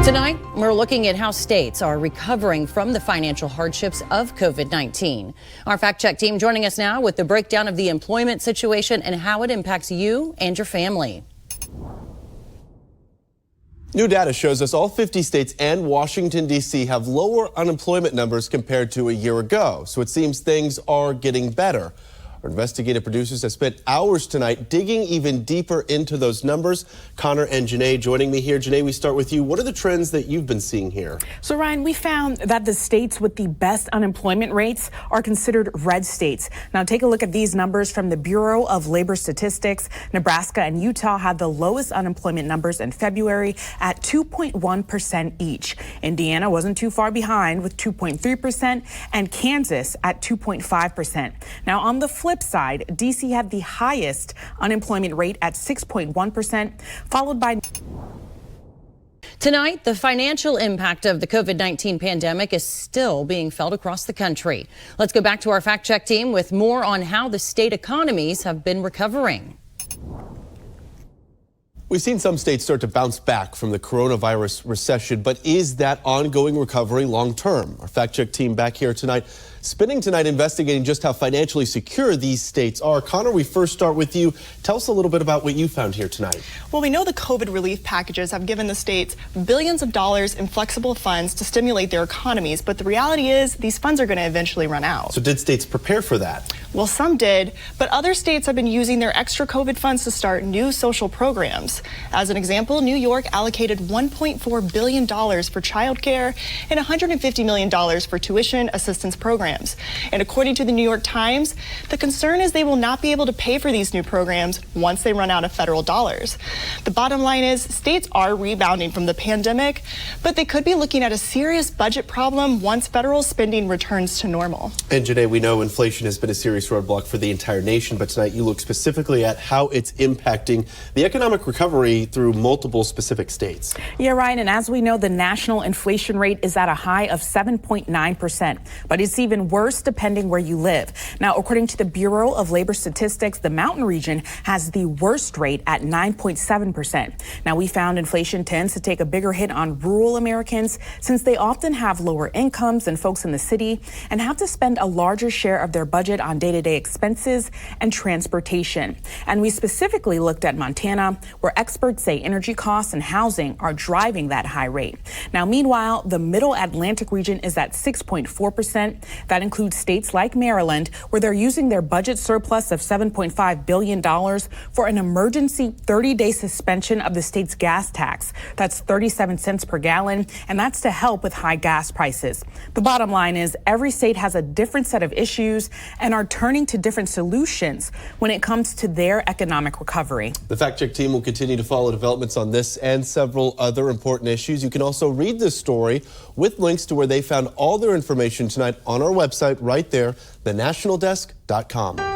Tonight, we're looking at how states are recovering from the financial hardships of COVID-19. Our fact check team joining us now with the breakdown of the employment situation and how it impacts you and your family. New data shows us all 50 states and Washington, D.C. have lower unemployment numbers compared to a year ago. So it seems things are getting better. Our investigative producers have spent hours tonight digging even deeper into those numbers. Connor and Janae joining me here. Janae, we start with you. What are the trends that you've been seeing here? So, Ryan, we found that the states with the best unemployment rates are considered red states. Now, take a look at these numbers from the Bureau of Labor Statistics. Nebraska and Utah had the lowest unemployment numbers in February at 2.1% each. Indiana wasn't too far behind with 2.3% and Kansas at 2.5%. Now, on the flip side, D.C. had the highest unemployment rate at 6.1%, followed by... Tonight, the financial impact of the COVID-19 pandemic is still being felt across the country. Let's go back to our fact check team with more on how the state economies have been recovering. We've seen some states start to bounce back from the coronavirus recession, but is that ongoing recovery long term? Our fact check team back here tonight, spending tonight investigating just how financially secure these states are. Connor, we first start with you. Tell us a little bit about what you found here tonight. Well, we know the COVID relief packages have given the states billions of dollars in flexible funds to stimulate their economies, but the reality is these funds are going to eventually run out. So did states prepare for that? Well, some did, but other states have been using their extra COVID funds to start new social programs. As an example, New York allocated $1.4 billion for childcare and $150 million for tuition assistance programs. And according to the New York Times, the concern is they will not be able to pay for these new programs once they run out of federal dollars. The bottom line is states are rebounding from the pandemic, but they could be looking at a serious budget problem once federal spending returns to normal. And Janae, we know inflation has been a serious roadblock for the entire nation, but tonight you look specifically at how it's impacting the economic recovery through multiple specific states. Yeah, Ryan, and as we know, the national inflation rate is at a high of 7.9%, but it's even worse depending where you live. Now, according to the Bureau of Labor Statistics, the mountain region has the worst rate at 9.7%. Now, we found inflation tends to take a bigger hit on rural Americans since they often have lower incomes than folks in the city and have to spend a larger share of their budget on day-to-day expenses and transportation. And we specifically looked at Montana, where experts say energy costs and housing are driving that high rate. Now, meanwhile, the middle Atlantic region is at 6.4%. That includes states like Maryland, where they're using their budget surplus of $7.5 billion for an emergency 30-day suspension of the state's gas tax. That's 37 cents per gallon, and that's to help with high gas prices. The bottom line is every state has a different set of issues and are turning to different solutions when it comes to their economic recovery. The fact check team will continue to follow developments on this and several other important issues. You can also read this story with links to where they found all their information tonight on our website right there, thenationaldesk.com.